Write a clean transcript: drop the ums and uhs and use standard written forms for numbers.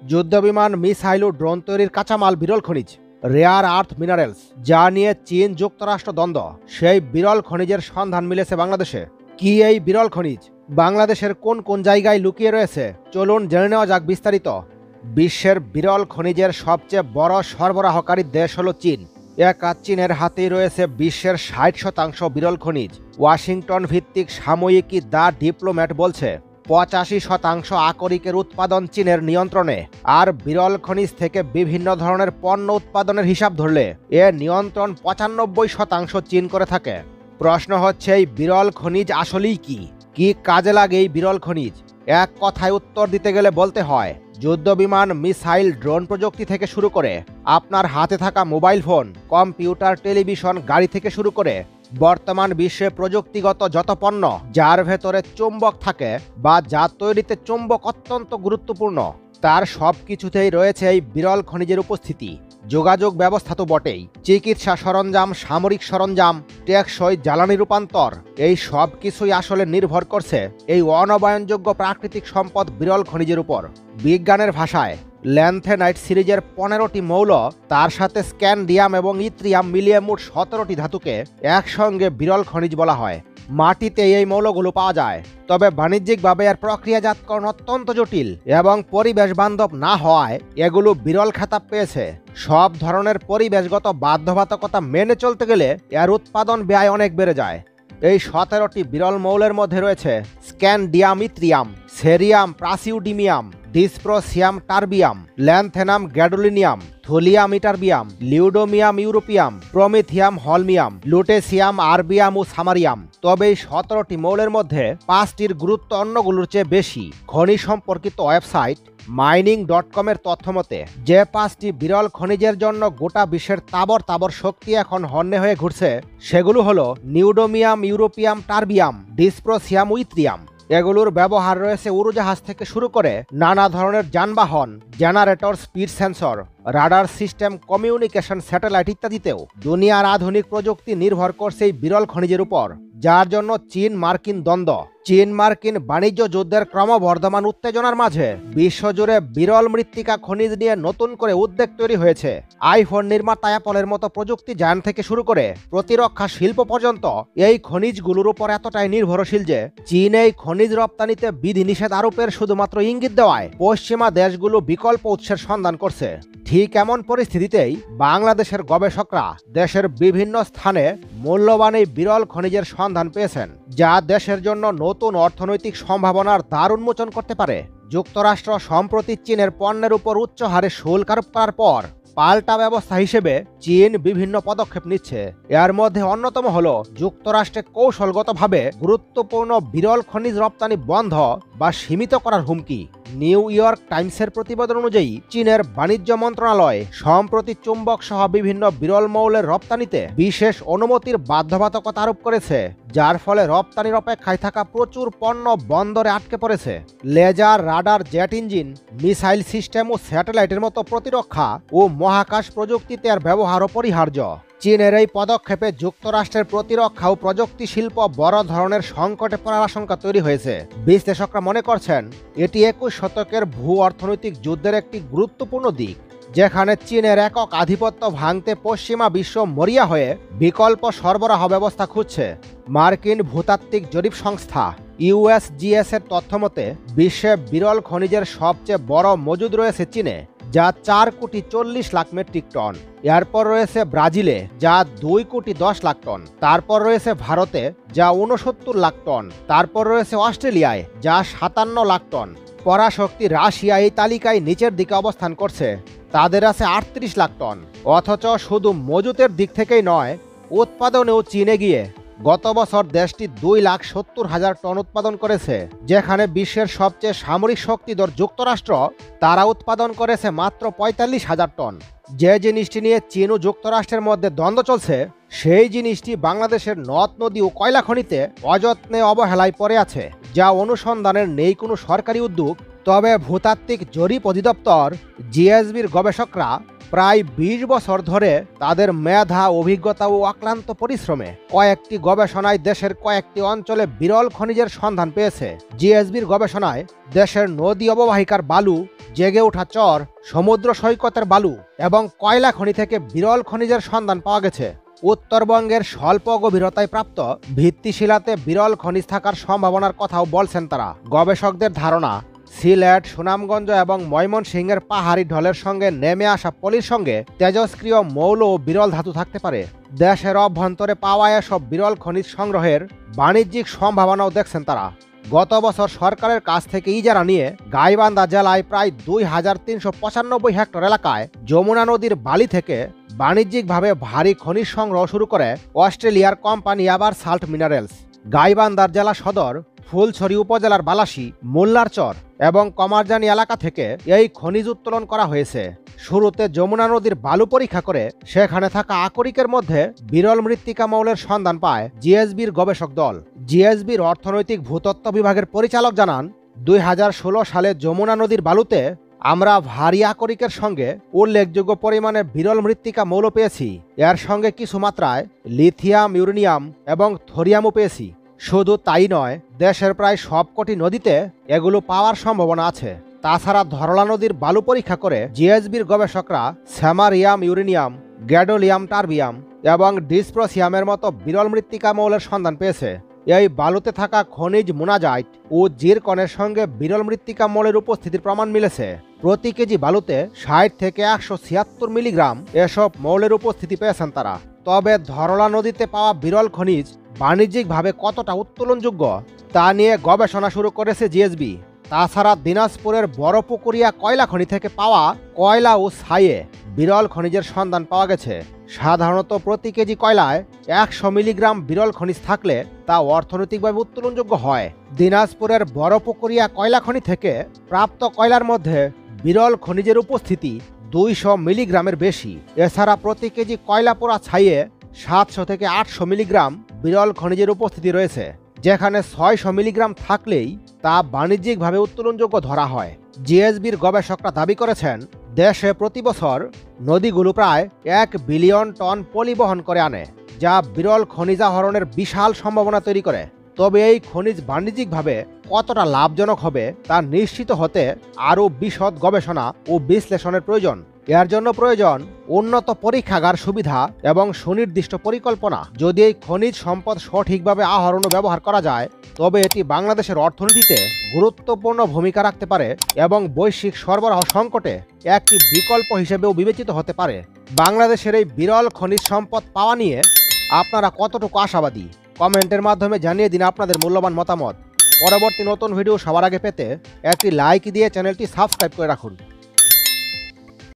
যুদ্ধবিমান, মিসাইল ও ড্রোন তৈরির কাঁচামাল, বিরল খনিজ, রেয়ার আর্থ মিনারেলস, যা নিয়ে চীন যুক্তরাষ্ট্র দ্বন্দ্ব, সেই বিরল খনিজের সন্ধান মিলেছে বাংলাদেশে। কি এই বিরল খনিজ? বাংলাদেশের কোন কোন জায়গায় লুকিয়ে রয়েছে? চলুন জেনে নেওয়া যাক বিস্তারিত। বিশ্বের বিরল খনিজের সবচেয়ে বড় সরবরাহকারী দেশ হল চীন। একা চীনের হাতেই রয়েছে বিশ্বের 60% বিরল খনিজ। ওয়াশিংটন ভিত্তিক সাময়িকী দ্য ডিপ্লোম্যাট বলছে 85% আকরিকের উৎপাদন চীনের নিয়ন্ত্রণে। আর বিরল খনিজ থেকে বিভিন্ন ধরনের পণ্য উৎপাদনের হিসাব ধরলে এ নিয়ন্ত্রণ 95% চীন করে থাকে। প্রশ্ন হচ্ছে, এই বিরল খনিজ আসলেই কি? কি কাজে লাগে এই বিরল খনিজ? এক কথায় উত্তর দিতে গেলে বলতে হয়, যুদ্ধবিমান, মিসাইল, ড্রোন প্রযুক্তি থেকে শুরু করে আপনার হাতে থাকা মোবাইল ফোন, কম্পিউটার, টেলিভিশন, গাড়ি থেকে শুরু করে বর্তমান বিশ্বে প্রযুক্তিগত যত পণ্য যার ভেতরে চুম্বক থাকে বা যা তৈরিতে চুম্বক অত্যন্ত গুরুত্বপূর্ণ, তার সব কিছুতেই রয়েছে এই বিরল খনিজের উপস্থিতি। যোগাযোগ ব্যবস্থা তো বটেই, চিকিৎসা সরঞ্জাম, সামরিক সরঞ্জাম, টেকসই জ্বালানি রূপান্তর, এই সব কিছুই আসলে নির্ভর করছে এই অনবায়নযোগ্য প্রাকৃতিক সম্পদ বিরল খনিজের উপর। বিজ্ঞানের ভাষায় ল্যান্থেনাইট সিরিজের 15টি মৌল, তার সাথে স্ক্যান্ডিয়াম এবং ইথ্রিয়াম মিলিয়ে মোট 17টি ধাতুকে একসঙ্গে বিরল খনিজ বলা হয়। মাটিতে এই মৌলগুলো পাওয়া যায়, তবে বাণিজ্যিকভাবে এর প্রক্রিয়াজাতকরণ অত্যন্ত জটিল এবং পরিবেশ বান্ধব না হওয়ায় এগুলো বিরল খেতাব পেয়েছে। সব ধরনের পরিবেশগত বাধ্যবাধকতা মেনে চলতে গেলে এর উৎপাদন ব্যয় অনেক বেড়ে যায়। এই 17টি বিরল মৌলের মধ্যে রয়েছে scandium, yttrium, cerium, praseodymium, dysprosium terbium, lanthanum gadolinium, thulium ytterbium, neodymium europium, promethium holmium, lutetium erbium ও সামারিয়াম। তবে এই 17টি মৌলের মধ্যে 5টির গুরুত্ব অন্যগুলোর চেয়ে বেশি। খনি সম্পর্কিত ওয়েবসাইট mining.com এর তথ্যমতে যে 5টি বিরল খনিজের জন্য গোটা বিশ্বের তাবর তাবর শক্তি এখন হন্যে হয়ে ঘুরছে, সেগুলো হলো নিউডোমিয়াম ইউরোপিয়াম টার্বিয়াম, ডিসপ্রোসিয়াম ও ইথ্রিয়াম। এগুলোর ব্যবহার রয়েছে উড়োজাহাজ থেকে শুরু করে নানা ধরনের যানবাহন, generator, speed sensor, radar system, communication satellite ইত্যাদিতেও। দুনিয়ার আধুনিক প্রযুক্তি নির্ভর করছে এই বিরল খনিজের উপর, যার জন্য চীন মার্কিন দ্বন্দ্ব, চীন মার্কিন বাণিজ্য যুদ্ধের ক্রমবর্ধমান উত্তেজনার মাঝে বিশ্বজুড়ে বিরল মৃত্তিকা খনিজ নিয়ে নতুন করে উদ্বেগ তৈরি হয়েছে। আইফোন নির্মাতা অ্যাপলের মতো প্রযুক্তি জায়ান্ট থেকে শুরু করে প্রতিরক্ষা শিল্প পর্যন্ত এই খনিজগুলোর উপর এতটাই নির্ভরশীল যে চীন এই খনিজ রপ্তানিতে বিধিনিষেধ আরোপের শুধুমাত্র ইঙ্গিত দেওয়ায় পশ্চিমা দেশগুলো বিকল্প উৎসের সন্ধান করছে। ঠিক এমন পরিস্থিতিতেই বাংলাদেশের গবেষকরা দেশের বিভিন্ন স্থানে মূল্যবান এই বিরল খনিজের সন্ধান পেয়েছেন, যা দেশের জন্য নতুন অর্থনৈতিক সম্ভাবনার দ্বার উন্মোচন করতে পারে। যুক্তরাষ্ট্র সম্প্রতি চীনের পণ্যের উপর উচ্চ হারে শুল্ক আরোপ করার পর পাল্টা ব্যবস্থা হিসেবে চীন বিভিন্ন পদক্ষেপ নিচ্ছে। এর মধ্যে অন্যতম হল যুক্তরাষ্ট্রে কৌশলগতভাবে গুরুত্বপূর্ণ বিরল খনিজ রপ্তানি বন্ধ বা সীমিত করার হুমকি। নিউ ইয়র্ক টাইমসের প্রতিবেদন অনুযায়ী চীনের বাণিজ্য মন্ত্রণালয় সম্প্রতি চুম্বক সহ বিভিন্ন বিরল মৌলের রপ্তানিতে বিশেষ অনুমতির বাধ্যবাধকতা আরোপ করেছে, যার ফলে রপ্তানির অপেক্ষায় থাকা প্রচুর পণ্য বন্দরে আটকে পড়েছে। Laser, radar, jet engine, missile system ও স্যাটেলাইটের মতো প্রতিরক্ষা ও মহাকাশ প্রযুক্তিতে এর ব্যবহার অপরিহার্য। চীনের এই পদক্ষেপে যুক্তরাষ্ট্রের প্রতিরক্ষা ও প্রযুক্তি শিল্প বড় ধরনের সংকটে পড়ার আশঙ্কা তৈরি হয়েছে। বিশ্লেষকরা মনে করছেন এটি 21 শতকের ভূ অর্থনৈতিক যুদ্ধের একটি গুরুত্বপূর্ণ দিক, যেখানে চীনের একক আধিপত্য ভাঙতে পশ্চিমা বিশ্ব মরিয়া হয়ে বিকল্প সরবরাহ ব্যবস্থা খুঁজছে। মার্কিন ভূতাত্ত্বিক জরিপ সংস্থা USGS এর তথ্যমতে বিশ্বে বিরল খনিজের সবচেয়ে বড় মজুদ রয়েছে চীনে, যা 4,40,00,000 মেট্রিক টন। এরপর রয়েছে ব্রাজিলে, যা 2,10,00,000 টন। তারপর রয়েছে ভারতে, যা 69,00,000 টন। তারপর রয়েছে অস্ট্রেলিয়ায়, যা 57,00,000 টন। পরাশক্তি রাশিয়া এই তালিকায় নিচের দিকে অবস্থান করছে, তাদের আছে 38,00,000 টন। অথচ শুধু মজুতের দিক থেকেই নয়, উৎপাদনেও চীনে গিয়ে গত বছর দেশটি 2,70,000 টন উৎপাদন করেছে, যেখানে বিশ্বের সবচেয়ে সামরিক শক্তিধর যুক্তরাষ্ট্র তারা উৎপাদন করেছে মাত্র 45,000 টন। যে জিনিসটি নিয়ে চীন ও যুক্তরাষ্ট্রের মধ্যে দ্বন্দ্ব চলছে, সেই জিনিসটি বাংলাদেশের নদ নদী ও কয়লা খনিতে অযত্নে অবহেলায় পড়ে আছে, যা অনুসন্ধানের নেই কোনো সরকারি উদ্যোগ। তবে ভূতাত্ত্বিক জরিপ অধিদপ্তর GSBর গবেষকরা প্রায় ২০ বছর ধরে তাদের মেধা, অভিজ্ঞতা ও অক্লান্ত পরিশ্রমে কয়েকটি গবেষণায় দেশের কয়েকটি অঞ্চলে বিরল খনিজের সন্ধান পেয়েছে। জিএসবির গবেষণায় দেশের নদী অববাহিকার বালু, জেগে ওঠা চর, সমুদ্র সৈকতের বালু এবং কয়লা খনি থেকে বিরল খনিজের সন্ধান পাওয়া গেছে। উত্তরবঙ্গের স্বল্প গভীরতায় প্রাপ্ত ভিত্তিশিলাতে বিরল খনিজ থাকার সম্ভাবনার কথাও বলছেন তারা। গবেষকদের ধারণা, সিলেট, সুনামগঞ্জ এবং ময়মনসিংহের পাহাড়ি ঢলের সঙ্গে নেমে আসা পলির সঙ্গে তেজস্ক্রিয় মৌল ও বিরল ধাতু থাকতে পারে। দেশের অভ্যন্তরে পাওয়া এসব বিরল খনিজ সংগ্রহের বাণিজ্যিক সম্ভাবনাও দেখছেন তারা। গত বছর সরকারের কাছ থেকে ইজারা নিয়ে গাইবান্ধা জেলায় প্রায় ২,৩৯৫ হেক্টর এলাকায় যমুনা নদীর বালি থেকে বাণিজ্যিকভাবে ভারী খনিজ সংগ্রহ শুরু করে অস্ট্রেলিয়ার কোম্পানি আবার সাল্ট মিনারেলস। গাইবান্ধার জেলা সদর, ফুলছড়ি উপজেলার বালাসী, মোল্লারচর এবং কমারজানি এলাকা থেকে এই খনিজ উত্তোলন করা হয়েছে। শুরুতে যমুনা নদীর বালু পরীক্ষা করে সেখানে থাকা আকরিকের মধ্যে বিরল মৃত্তিকা মৌলের সন্ধান পায় জিএসবির গবেষক দল। জিএসবির অর্থনৈতিক ভূতত্ত্ব বিভাগের পরিচালক জানান, ২০১৬ সালে যমুনা নদীর বালুতে আমরা ভারী আকরিকের সঙ্গে উল্লেখযোগ্য পরিমাণে বিরল মৃত্তিকা মৌল পেয়েছি। এর সঙ্গে কিছু মাত্রায় লিথিয়াম, ইউরেনিয়াম এবং থোরিয়ামও পেয়েছি। শুধু তাই নয়, দেশের প্রায় সবকটি নদীতে এগুলো পাওয়ার সম্ভাবনা আছে। তাছাড়া ধরলা নদীর বালু পরীক্ষা করে জিএসবির গবেষকরা স্যামারিয়াম, ইউরেনিয়াম, গ্যাডোলিয়াম, টার্বিয়াম এবং ডিসপ্রোসিয়ামের মতো বিরল মৃত্তিকা মৌলের সন্ধান পেয়েছে। এই বালুতে থাকা খনিজ মোনাজাইট ও জিরকনের সঙ্গে বিরল মৃত্তিকা মৌলের উপস্থিতির প্রমাণ মিলেছে। প্রতি কেজি বালুতে ৬০ থেকে ১৭৬ মিলিগ্রাম এসব মৌলের উপস্থিতি পেয়েছেন তারা। তবে ধরলা নদীতে পাওয়া বিরল খনিজ বাণিজ্যিকভাবে কতটা উত্তোলনযোগ্য তা নিয়ে গবেষণা শুরু করেছে জিএসবি। তাছাড়া দিনাজপুরের বড়পুকুরিয়া কয়লা খনি থেকে পাওয়া কয়লা ও ছাইয়ে বিরল খনিজের সন্ধান পাওয়া গেছে। সাধারণত প্রতি কেজি কয়লায় ১০০ মিলিগ্রাম বিরল খনিজ থাকলে তা অর্থনৈতিকভাবে উত্তোলনযোগ্য হয়। দিনাজপুরের বড়পুকুরিয়া কয়লা খনি থেকে প্রাপ্ত কয়লার মধ্যে বিরল খনিজের উপস্থিতি ২০০ মিলিগ্রামের বেশি। এছাড়া প্রতি কেজি কয়লা পোড়া ছাইয়ে ৭০০ থেকে ৮০০ মিলিগ্রাম বিরল খনিজের উপস্থিতি রয়েছে, যেখানে ৬০০ মিলিগ্রাম থাকলেই তা বাণিজ্যিকভাবে উত্তোলনযোগ্য ধরা হয়। জিএসবির গবেষকরা দাবি করেছেন, দেশে প্রতি বছর নদীগুলো প্রায় ১ বিলিয়ন টন পলি বহন করে আনে, যা বিরল খনিজ আহরণের বিশাল সম্ভাবনা তৈরি করে। তবে এই খনিজ বাণিজ্যিকভাবে কতটা লাভজনক হবে তা নিশ্চিত হতে আরও বিশদ গবেষণা ও বিশ্লেষণের প্রয়োজন। এর জন্য প্রয়োজন উন্নত পরীক্ষাগার সুবিধা এবং সুনির্দিষ্ট পরিকল্পনা। যদি এই খনিজ সম্পদ সঠিকভাবে আহরণ ও ব্যবহার করা যায়, তবে এটি বাংলাদেশের অর্থনীতিতে গুরুত্বপূর্ণ ভূমিকা রাখতে পারে এবং বৈশ্বিক সরবরাহ সংকটে একটি বিকল্প হিসেবেও বিবেচিত হতে পারে। বাংলাদেশের এই বিরল খনিজ সম্পদ পাওয়া নিয়ে আপনারা কতটুকু আশাবাদী? কমেন্টের মাধ্যমে জানিয়ে দিন আপনাদের মূল্যবান মতামত। পরবর্তী নতুন ভিডিও সবার আগে পেতে একটি লাইক দিয়ে চ্যানেলটি সাবস্ক্রাইব করে রাখুন।